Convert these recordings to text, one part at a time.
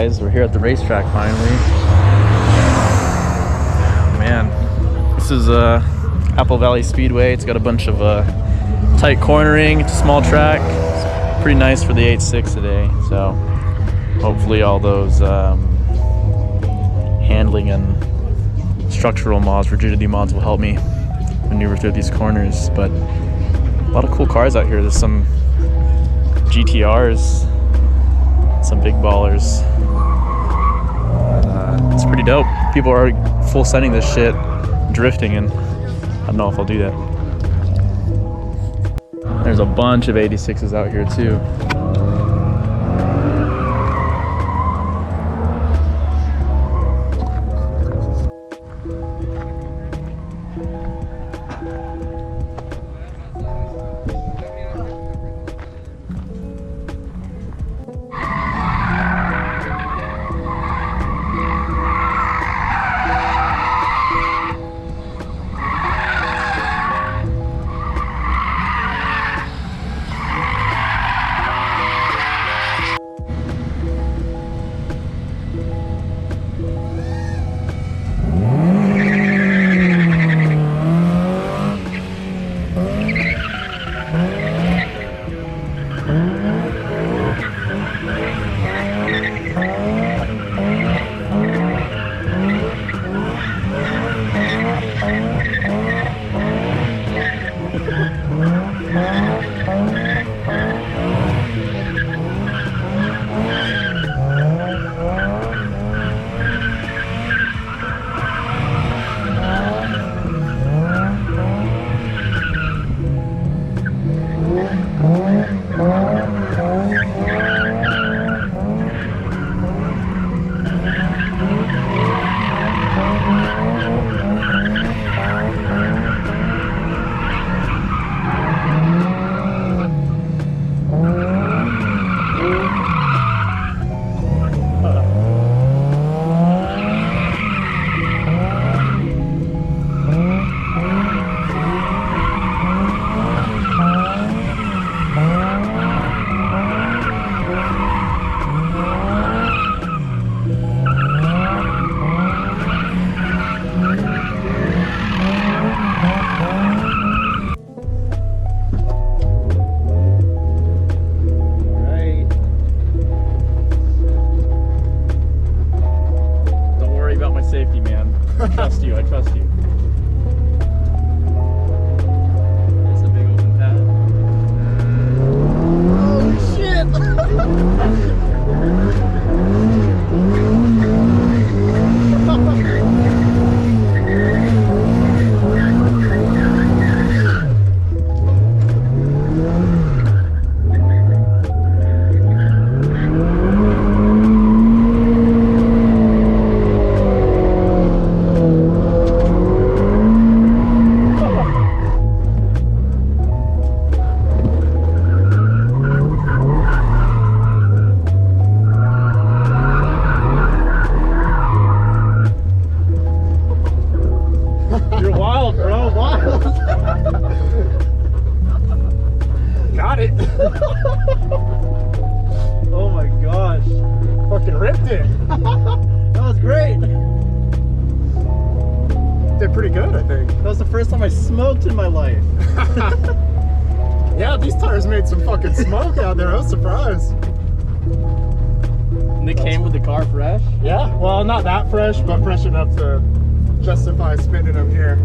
guys, we're here at the racetrack finally. Man, this is Apple Valley Speedway. It's got a bunch of tight cornering. It's a small track. It's pretty nice for the 8.6 today. So hopefully all those handling and structural mods, rigidity mods, will help me maneuver through these corners. But a lot of cool cars out here. There's some GTRs, some big ballers. It's pretty dope. People are full sending this shit, drifting, and I don't know if I'll do that. There's a bunch of 86s out here too. Safety, man. I trust you. It's a big open path. Oh shit! Got it. Oh my gosh. Fucking ripped it. That was great. Did pretty good, I think. That was the first time I smoked in my life. Yeah, these tires made some fucking smoke out there. I was surprised. And they came with the car fresh? Yeah, well, not that fresh, but fresh enough to justify spinning them here.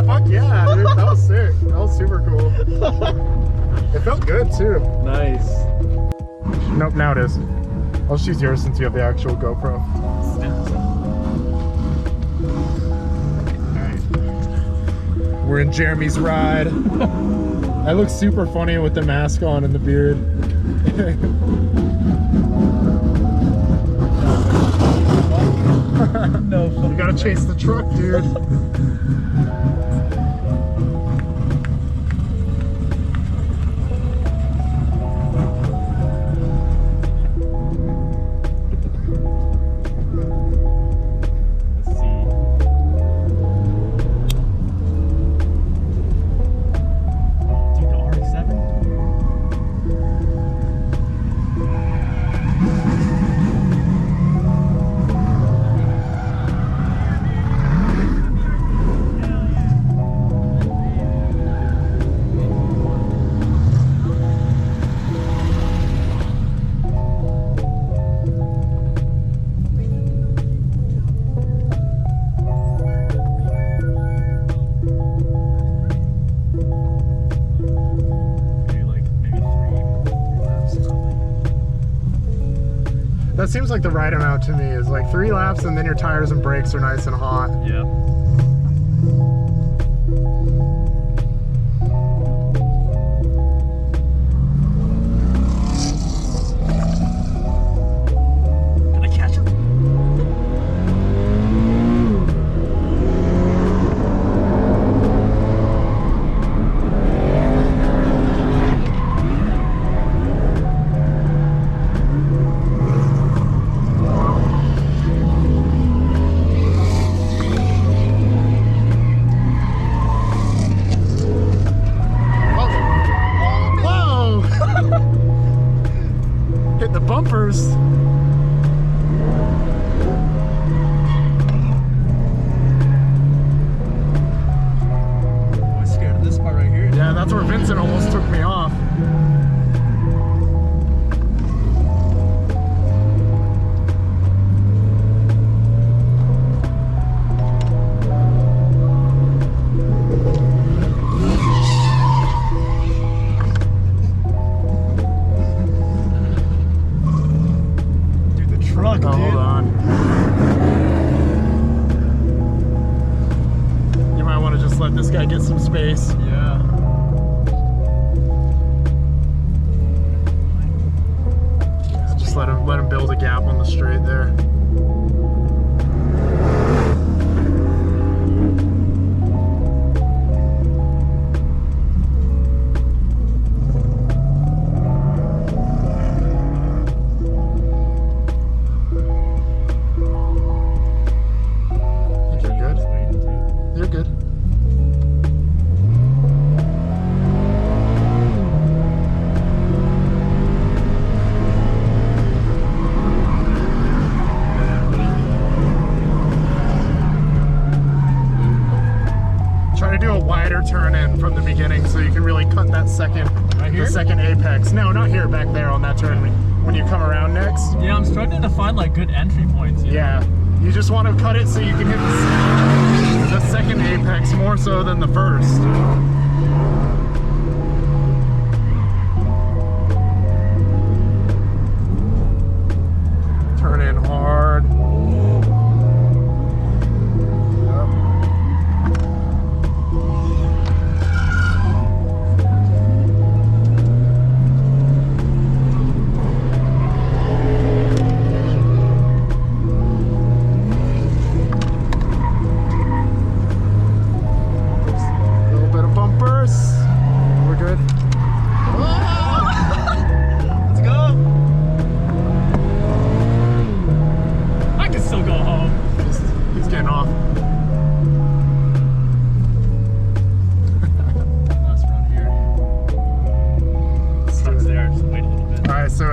Fuck yeah, dude. That was sick. That was super cool. It felt good too. Nice. Nope, now it is. I'll just use yours since you have the actual GoPro. Alright. We're in Jeremy's ride. I look super funny with the mask on and the beard. No, you gotta chase the truck, dude. That seems like the right amount to me. Is like 3 laps and then your tires and brakes are nice and hot. Yeah. Can I catch him? Hit the bumpers. I'm scared of this part right here. Yeah, that's where Vincent almost took me off. Truck, Oh, dude. hold on. You might want to just let this guy get some space. Yeah. Just let him build a gap on the straight there. You're good. Try to do a wider turn in from the beginning so you can really cut that second, Right here? the second apex. No, not here, back there on that turn when you come around next. Yeah, I'm struggling to find like good entry points. Yeah, you just want to cut it so you can hit the second apex more so than the first. Turn in hard.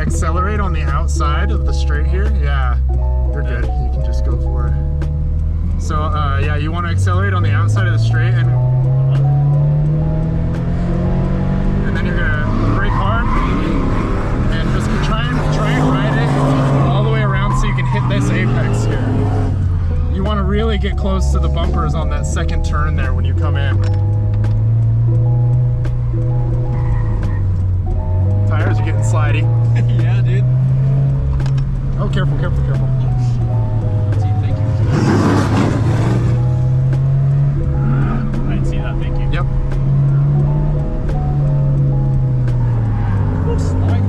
Accelerate on the outside of the straight here. Yeah, you're good. You can just go for it. So yeah, you want to accelerate on the outside of the straight, and then you're gonna brake hard and just try and ride it all the way around so you can hit this apex here. You want to really get close to the bumpers on that second turn there when you come in. Tires are getting slidey. Yeah, dude. Oh, careful, careful, careful. Thank you. I didn't see that, thank you. Yep. Oh, slide.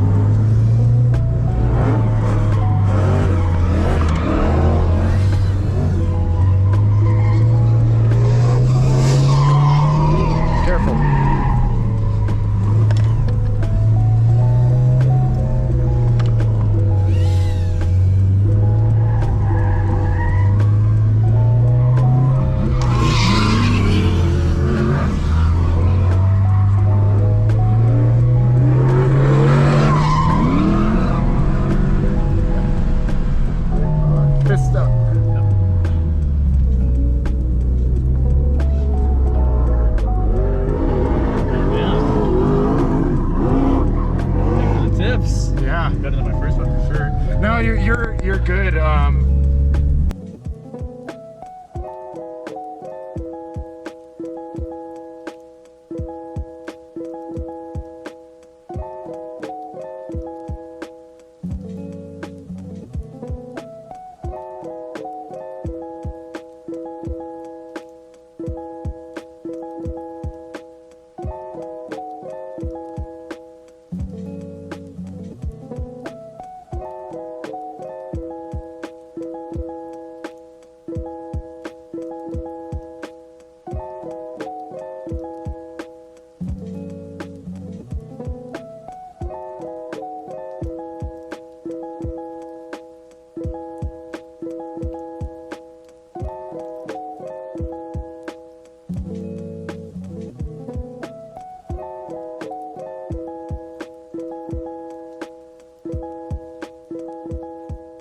Careful. Fist up.